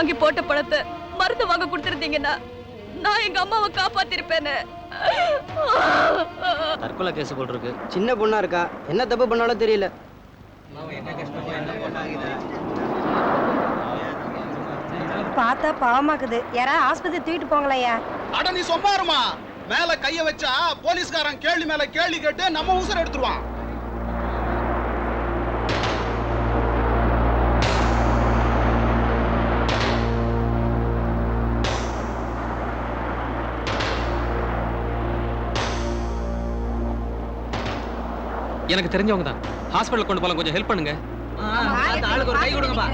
வாங்கி போட்ட பணத்தை மருந்து வாங்க கொடுத்திருந்தீங்கன்னா நான் எங்க அம்மாவை காப்பாத்திருப்பேன்னு. தற்கொலை கேஸ் போல் இருக்கு. சின்ன பொண்ணா இருக்கா, என்ன தப்பு பண்ணாலும் தெரியல. பார்த்தா பாவமாக்குது. யாராவது ஆஸ்பத்திரி தூக்கிட்டு போங்களையா. அட நீ சொம்மாருமா, மேல கைய வச்சா போலீஸ்காரன் கேள்வி மேல கேள்வி கேட்டு நம்ம உசுர எடுத்துருவான். எனக்கு தெரிஞ்சவங்க தான். ஹாஸ்பிடல் கொண்டு போலாம், கொஞ்சம் ஹெல்ப் பண்ணுங்க. ஆளுக்கு ஒரு கை கொடுங்கப்பா.